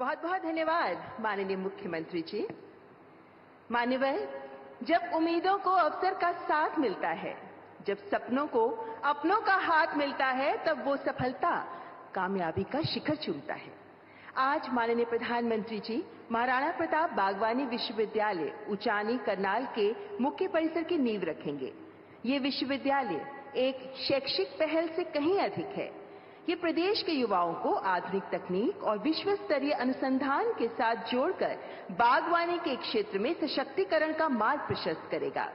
बहुत बहुत धन्यवाद माननीय मुख्यमंत्री जी। मान्यवर, जब उम्मीदों को अवसर का साथ मिलता है, जब सपनों को अपनों का हाथ मिलता है, तब वो सफलता कामयाबी का शिखर चूमता है। आज माननीय प्रधानमंत्री जी महाराणा प्रताप बागवानी विश्वविद्यालय उचानी करनाल के मुख्य परिसर की नींव रखेंगे। ये विश्वविद्यालय एक शैक्षिक पहल से कहीं अधिक है। ये प्रदेश के युवाओं को आधुनिक तकनीक और विश्व स्तरीय अनुसंधान के साथ जोड़कर बागवानी के क्षेत्र में सशक्तिकरण का मार्ग प्रशस्त करेगा।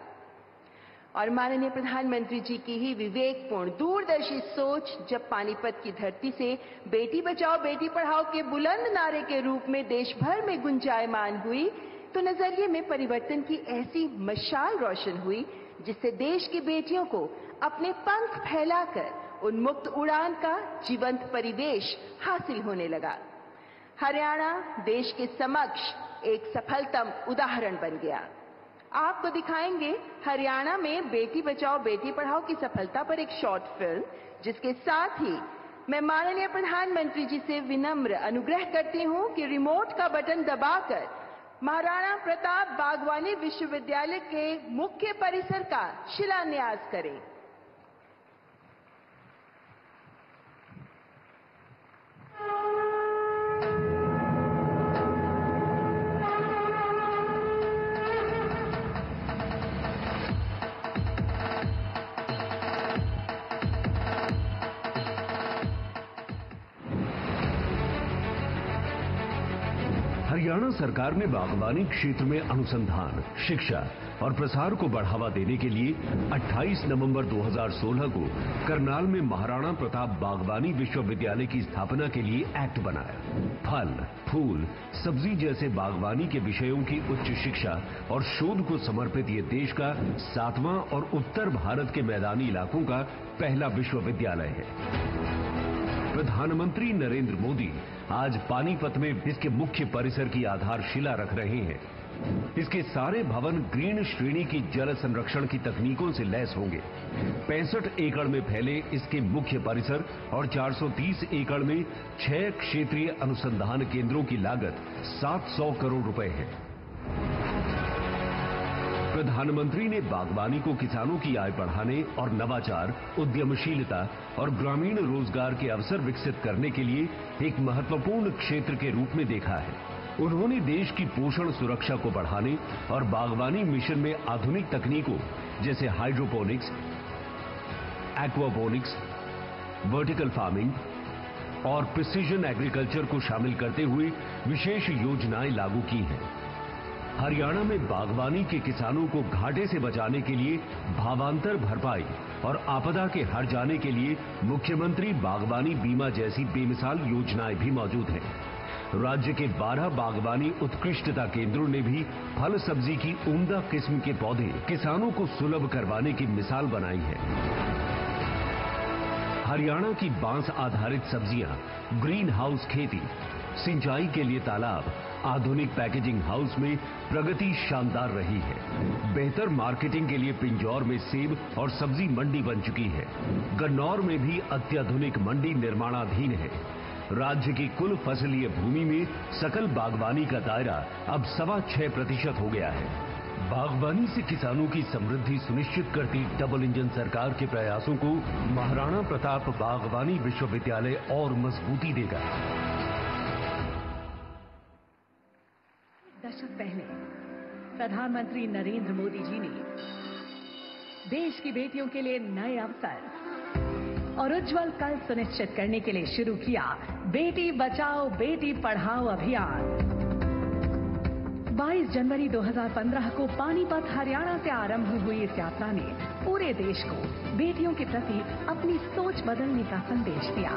और माननीय प्रधानमंत्री जी की ही विवेकपूर्ण दूरदर्शी सोच जब पानीपत की धरती से बेटी बचाओ बेटी पढ़ाओ के बुलंद नारे के रूप में देश भर में गुंजायमान हुई, तो नजरिए में परिवर्तन की ऐसी मशाल रोशन हुई जिससे देश की बेटियों को अपने पंख फैलाकर उन्मुक्त उड़ान का जीवंत परिवेश हासिल होने लगा। हरियाणा देश के समक्ष एक सफलतम उदाहरण बन गया। आपको दिखाएंगे हरियाणा में बेटी बचाओ बेटी पढ़ाओ की सफलता पर एक शॉर्ट फिल्म, जिसके साथ ही मैं माननीय प्रधानमंत्री जी से विनम्र अनुग्रह करती हूं कि रिमोट का बटन दबाकर महाराणा प्रताप बागवानी विश्वविद्यालय के मुख्य परिसर का शिलान्यास करें। हरियाणा सरकार ने बागवानी क्षेत्र में अनुसंधान, शिक्षा और प्रसार को बढ़ावा देने के लिए 28 नवंबर 2016 को करनाल में महाराणा प्रताप बागवानी विश्वविद्यालय की स्थापना के लिए एक्ट बनाया। फल, फूल, सब्जी जैसे बागवानी के विषयों की उच्च शिक्षा और शोध को समर्पित ये देश का 7वां और उत्तर भारत के मैदानी इलाकों का पहला विश्वविद्यालय है। प्रधानमंत्री नरेंद्र मोदी आज पानीपत में इसके मुख्य परिसर की आधारशिला रख रहे हैं। इसके सारे भवन ग्रीन श्रेणी की जल संरक्षण की तकनीकों से लैस होंगे। 65 एकड़ में फैले इसके मुख्य परिसर और 430 एकड़ में 6 क्षेत्रीय अनुसंधान केंद्रों की लागत 700 करोड़ रुपए है। प्रधानमंत्री ने बागवानी को किसानों की आय बढ़ाने और नवाचार, उद्यमशीलता और ग्रामीण रोजगार के अवसर विकसित करने के लिए एक महत्वपूर्ण क्षेत्र के रूप में देखा है। उन्होंने देश की पोषण सुरक्षा को बढ़ाने और बागवानी मिशन में आधुनिक तकनीकों जैसे हाइड्रोपोनिक्स, एक्वापोनिक्स, वर्टिकल फार्मिंग और प्रिसीजन एग्रीकल्चर को शामिल करते हुए विशेष योजनाएं लागू की हैं। हरियाणा में बागवानी के किसानों को घाटे से बचाने के लिए भावांतर भरपाई और आपदा के हर जाने के लिए मुख्यमंत्री बागवानी बीमा जैसी बेमिसाल योजनाएं भी मौजूद हैं। राज्य के 12 बागवानी उत्कृष्टता केंद्रों ने भी फल सब्जी की उम्दा किस्म के पौधे किसानों को सुलभ करवाने की मिसाल बनाई है। हरियाणा की बांस आधारित सब्जियां, ग्रीन हाउस खेती, सिंचाई के लिए तालाब, आधुनिक पैकेजिंग हाउस में प्रगति शानदार रही है। बेहतर मार्केटिंग के लिए पिंजौर में सेब और सब्जी मंडी बन चुकी है। गन्नौर में भी अत्याधुनिक मंडी निर्माणाधीन है। राज्य की कुल फसलीय भूमि में सकल बागवानी का दायरा अब 6.25% हो गया है। बागवानी से किसानों की समृद्धि सुनिश्चित करती डबल इंजन सरकार के प्रयासों को महाराणा प्रताप बागवानी विश्वविद्यालय और मजबूती देगा। दशक पहले प्रधानमंत्री नरेंद्र मोदी जी ने देश की बेटियों के लिए नए अवसर और उज्जवल कल सुनिश्चित करने के लिए शुरू किया बेटी बचाओ बेटी पढ़ाओ अभियान। 22 जनवरी 2015 को पानीपत हरियाणा से आरंभ हुई इस यात्रा ने पूरे देश को बेटियों के प्रति अपनी सोच बदलने का संदेश दिया।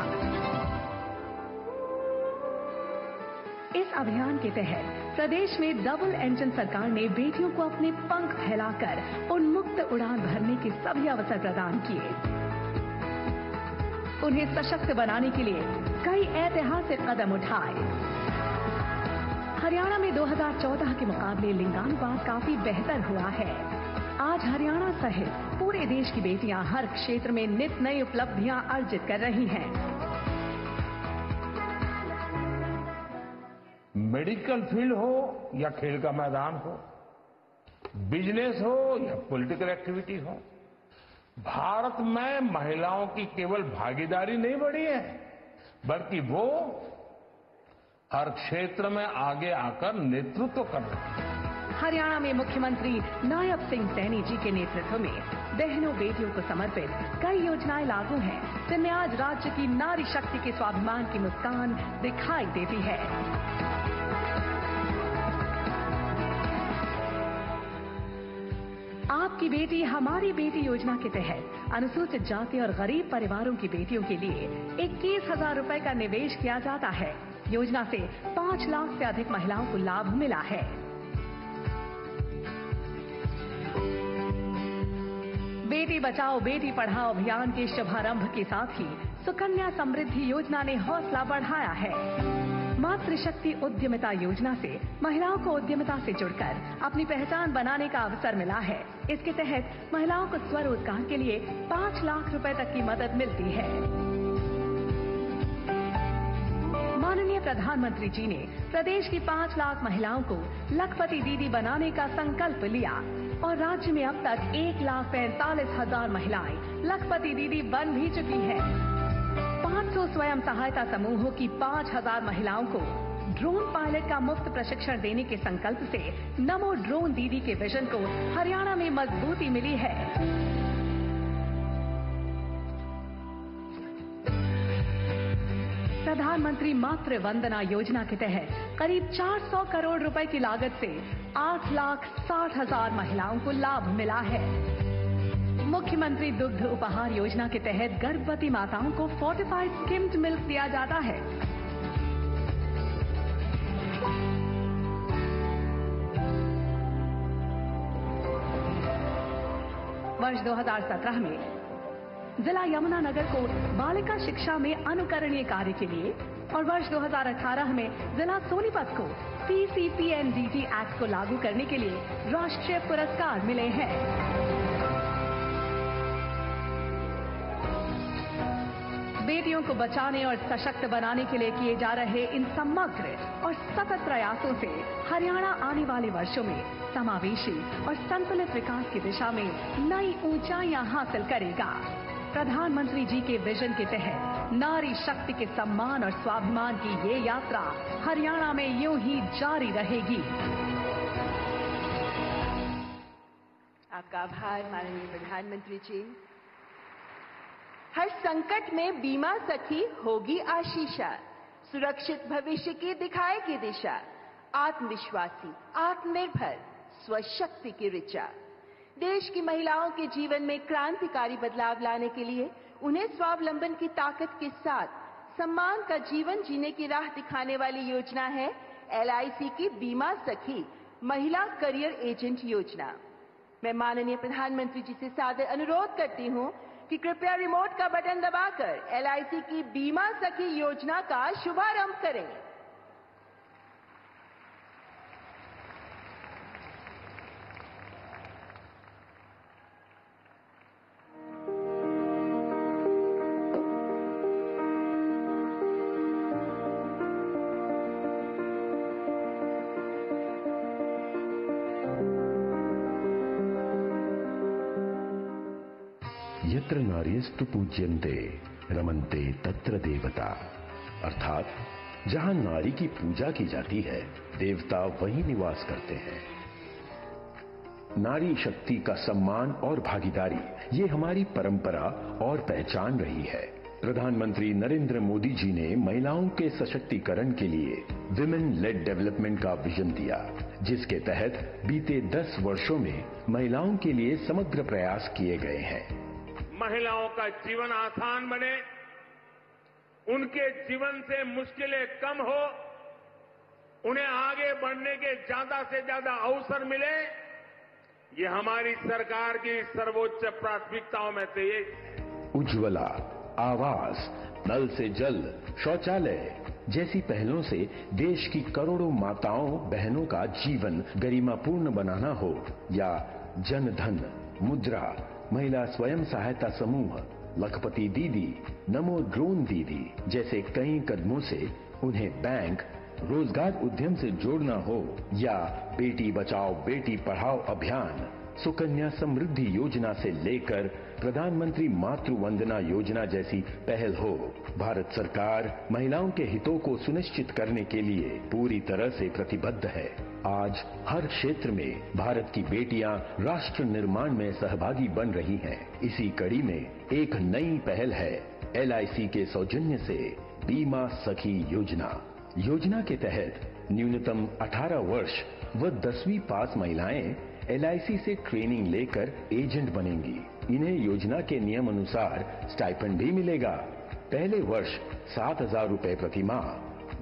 इस अभियान के तहत प्रदेश में डबल इंजन सरकार ने बेटियों को अपने पंख फैलाकर उन्मुक्त उड़ान भरने के सभी अवसर प्रदान किए। उन्हें सशक्त बनाने के लिए कई ऐतिहासिक कदम उठाए। हरियाणा में 2014 के मुकाबले लिंगानुपात काफी बेहतर हुआ है। आज हरियाणा सहित पूरे देश की बेटियां हर क्षेत्र में नित नई उपलब्धियां अर्जित कर रही हैं। मेडिकल फील्ड हो या खेल का मैदान हो, बिजनेस हो या पॉलिटिकल एक्टिविटी हो, भारत में महिलाओं की केवल भागीदारी नहीं बढ़ी है, बल्कि वो हर क्षेत्र में आगे आकर नेतृत्व कर रही है। हरियाणा में मुख्यमंत्री नायब सिंह सैनी जी के नेतृत्व में बहनों बेटियों को समर्पित कई योजनाएं लागू हैं, जिनमें आज राज्य की नारी शक्ति के स्वाभिमान की मुस्कान दिखाई देती है। आपकी बेटी हमारी बेटी योजना के तहत अनुसूचित जाति और गरीब परिवारों की बेटियों के लिए 21,000 रुपए का निवेश किया जाता है। योजना से 5 लाख से अधिक महिलाओं को लाभ मिला है। बेटी बचाओ बेटी पढ़ाओ अभियान के शुभारंभ के साथ ही सुकन्या समृद्धि योजना ने हौसला बढ़ाया है। मातृशक्ति उद्यमिता योजना से महिलाओं को उद्यमिता से जुड़कर अपनी पहचान बनाने का अवसर मिला है। इसके तहत महिलाओं को स्वरोजगार के लिए 5 लाख रुपए तक की मदद मिलती है। माननीय प्रधानमंत्री जी ने प्रदेश की 5 लाख महिलाओं को लखपति दीदी बनाने का संकल्प लिया और राज्य में अब तक 1,45,000 महिलाएं लखपति दीदी बन भी चुकी हैं। 500 स्वयं सहायता समूहों की 5,000 महिलाओं को ड्रोन पायलट का मुफ्त प्रशिक्षण देने के संकल्प से नमो ड्रोन दीदी के विजन को हरियाणा में मजबूती मिली है। प्रधानमंत्री मातृ वंदना योजना के तहत करीब 400 करोड़ रुपए की लागत से 8,60,000 महिलाओं को लाभ मिला है। मुख्यमंत्री दुग्ध उपहार योजना के तहत गर्भवती माताओं को फोर्टिफाइड स्किम्ड मिल्क दिया जाता है। वर्ष 2017 में जिला यमुनानगर को बालिका शिक्षा में अनुकरणीय कार्य के लिए और वर्ष 2018 में जिला सोनीपत को CCPNDT एक्ट को लागू करने के लिए राष्ट्रीय पुरस्कार मिले हैं। बेटियों को बचाने और सशक्त बनाने के लिए किए जा रहे इन समग्र और सतत प्रयासों से हरियाणा आने वाले वर्षों में समावेशी और संतुलित विकास की दिशा में नई ऊंचाइयां हासिल करेगा। प्रधानमंत्री जी के विजन के तहत नारी शक्ति के सम्मान और स्वाभिमान की ये यात्रा हरियाणा में यूं ही जारी रहेगी। आपका आभार माननीय प्रधानमंत्री जी। हर संकट में बीमा सखी होगी आशीषा, सुरक्षित भविष्य की दिखाएगी दिशा, आत्मविश्वासी आत्मनिर्भर स्वशक्ति की ऋचा। देश की महिलाओं के जीवन में क्रांतिकारी बदलाव लाने के लिए उन्हें स्वावलंबन की ताकत के साथ सम्मान का जीवन जीने की राह दिखाने वाली योजना है LIC की बीमा सखी महिला करियर एजेंट योजना। मैं माननीय प्रधानमंत्री जी से सादर अनुरोध करती हूं कि कृपया रिमोट का बटन दबाकर LIC की बीमा सखी योजना का शुभारंभ करें। यत्र नार्यस्तु पूज्यन्ते रमन्ते तत्र देवता, अर्थात जहां नारी की पूजा की जाती है देवता वहीं निवास करते हैं। नारी शक्ति का सम्मान और भागीदारी ये हमारी परंपरा और पहचान रही है। प्रधानमंत्री नरेंद्र मोदी जी ने महिलाओं के सशक्तिकरण के लिए विमेन लेड डेवलपमेंट का विजन दिया, जिसके तहत बीते 10 वर्षों में महिलाओं के लिए समग्र प्रयास किए गए हैं। महिलाओं का जीवन आसान बने, उनके जीवन से मुश्किलें कम हो, उन्हें आगे बढ़ने के ज्यादा से ज्यादा अवसर मिले, ये हमारी सरकार की सर्वोच्च प्राथमिकताओं में से एक है। उज्ज्वला, आवास, नल से जल, शौचालय जैसी पहलों से देश की करोड़ों माताओं बहनों का जीवन गरिमापूर्ण बनाना हो, या जन धन, मुद्रा, महिला स्वयं सहायता समूह, लखपति दीदी, नमो ड्रोन दीदी जैसे कई कदमों से उन्हें बैंक, रोजगार उद्यम से जोड़ना हो या बेटी बचाओ बेटी पढ़ाओ अभियान, सुकन्या समृद्धि योजना से लेकर प्रधानमंत्री मातृ वंदना योजना जैसी पहल हो, भारत सरकार महिलाओं के हितों को सुनिश्चित करने के लिए पूरी तरह से प्रतिबद्ध है। आज हर क्षेत्र में भारत की बेटियां राष्ट्र निर्माण में सहभागी बन रही हैं। इसी कड़ी में एक नई पहल है LIC के सौजन्य से बीमा सखी योजना। योजना के तहत न्यूनतम 18 वर्ष व 10वीं पास महिलाएं LIC से ट्रेनिंग लेकर एजेंट बनेंगी। इन्हें योजना के नियम अनुसार स्टाइपेंड भी मिलेगा। पहले वर्ष 7,000 रुपए प्रति माह,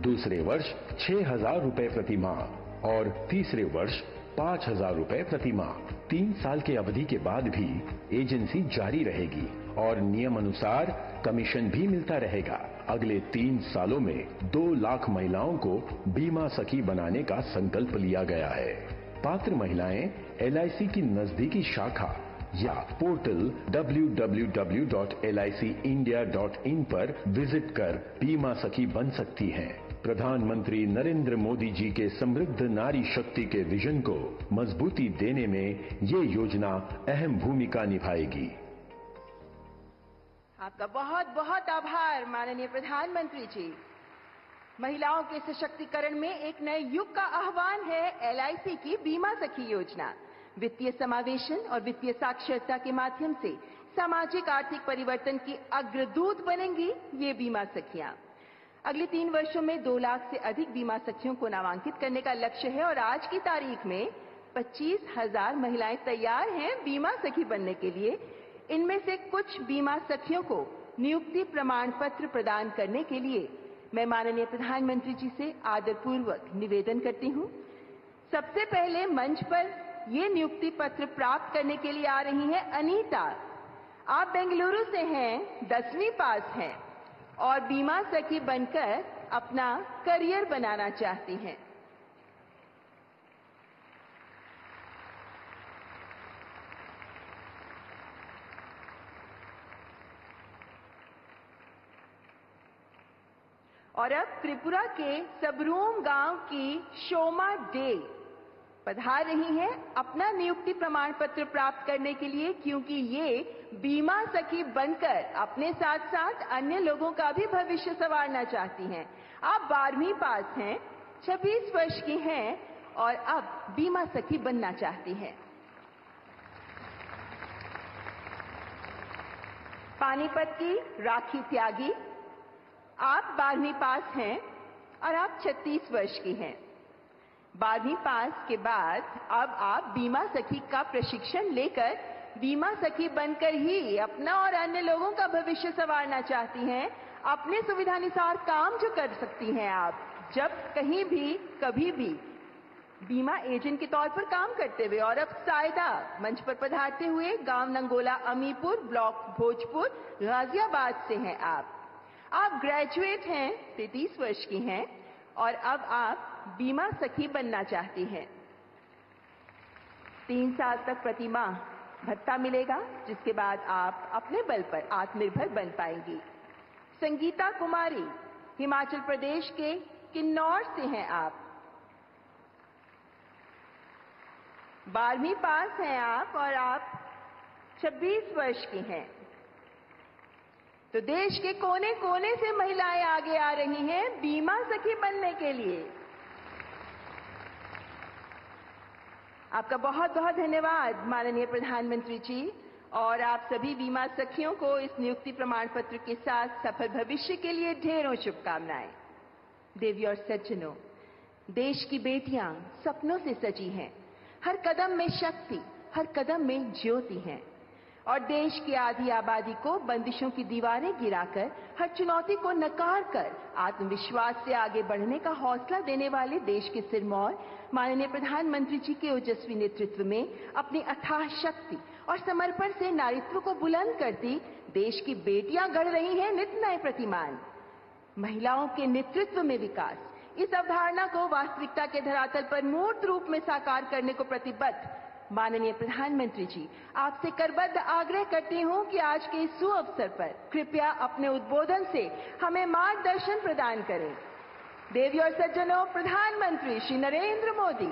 दूसरे वर्ष 6,000 रुपए प्रति माह और तीसरे वर्ष 5,000 रुपए प्रति माह। 3 साल की अवधि के बाद भी एजेंसी जारी रहेगी और नियम अनुसार कमीशन भी मिलता रहेगा। अगले 3 सालों में 2 लाख महिलाओं को बीमा सखी बनाने का संकल्प लिया गया है। पात्र महिलाएं LIC की नजदीकी शाखा या पोर्टल www.licindia.in पर विजिट कर बीमा सखी बन सकती हैं। प्रधानमंत्री नरेंद्र मोदी जी के समृद्ध नारी शक्ति के विजन को मजबूती देने में ये योजना अहम भूमिका निभाएगी। आपका बहुत बहुत आभार माननीय प्रधानमंत्री जी। महिलाओं के सशक्तिकरण में एक नए युग का आह्वान है LIC की बीमा सखी योजना। वित्तीय समावेशन और वित्तीय साक्षरता के माध्यम से सामाजिक आर्थिक परिवर्तन की अग्रदूत बनेंगी ये बीमा सखियां। अगले 3 वर्षों में 2 लाख से अधिक बीमा सखियों को नामांकित करने का लक्ष्य है और आज की तारीख में 25,000 महिलाएं तैयार हैं बीमा सखी बनने के लिए। इनमें से कुछ बीमा सखियों को नियुक्ति प्रमाण पत्र प्रदान करने के लिए मैं माननीय प्रधानमंत्री जी से आदरपूर्वक निवेदन करती हूं। सबसे पहले मंच पर ये नियुक्ति पत्र प्राप्त करने के लिए आ रही हैं अनीता। आप बेंगलुरु से हैं, 10वीं पास हैं और बीमा सखी बनकर अपना करियर बनाना चाहती हैं। और अब त्रिपुरा के सबरूम गांव की शोमा डे पधार रही हैं अपना नियुक्ति प्रमाण पत्र प्राप्त करने के लिए, क्योंकि ये बीमा सखी बनकर अपने साथ साथ अन्य लोगों का भी भविष्य संवारना चाहती हैं। आप 12वीं पास हैं, 26 वर्ष की हैं और अब बीमा सखी बनना चाहती हैं। पानीपत की राखी त्यागी, आप 12वीं पास हैं और आप 36 वर्ष की हैं। 12वीं पास के बाद अब आप बीमा सखी का प्रशिक्षण लेकर बीमा सखी बनकर ही अपना और अन्य लोगों का भविष्य संवारना चाहती हैं। अपने सुविधानुसार काम जो कर सकती हैं आप, जब कहीं भी कभी भी बीमा एजेंट के तौर पर काम करते हुए। और अब सायदा मंच पर पधारते हुए गांव नंगोला अमीपुर, ब्लॉक भोजपुर, गाजियाबाद से हैं आप ग्रेजुएट हैं, 33 वर्ष की हैं और अब आप बीमा सखी बनना चाहती हैं। 3 साल तक प्रति माह भत्ता मिलेगा, जिसके बाद आप अपने बल पर आत्मनिर्भर बन पाएंगी। संगीता कुमारी, हिमाचल प्रदेश के किन्नौर से हैं आप। 12वीं पास हैं आप और आप 26 वर्ष की हैं। तो देश के कोने कोने से महिलाएं आगे आ रही हैं बीमा सखी बनने के लिए। आपका बहुत बहुत धन्यवाद माननीय प्रधानमंत्री जी, और आप सभी बीमा सखियों को इस नियुक्ति प्रमाण पत्र के साथ सफल भविष्य के लिए ढेरों शुभकामनाएं। देवी और सज्जनों, देश की बेटियां सपनों से सजी हैं। हर कदम में शक्ति, हर कदम में ज्योति हैं और देश की आधी आबादी को बंदिशों की दीवारें गिराकर, हर चुनौती को नकार कर आत्मविश्वास से आगे बढ़ने का हौसला देने वाले देश के सिरमौर माननीय प्रधानमंत्री जी के ओजस्वी नेतृत्व में अपनी अथाह शक्ति और समर्पण से नारीत्व को बुलंद करती देश की बेटियां गढ़ रही हैं नित नए प्रतिमान। महिलाओं के नेतृत्व में विकास, इस अवधारणा को वास्तविकता के धरातल पर मूर्त रूप में साकार करने को प्रतिबद्ध माननीय प्रधानमंत्री जी, आपसे करबद्ध आग्रह करती हूं कि आज के इस सुअवसर पर कृपया अपने उद्बोधन से हमें मार्गदर्शन प्रदान करें। देवी और सज्जनों, प्रधानमंत्री श्री नरेंद्र मोदी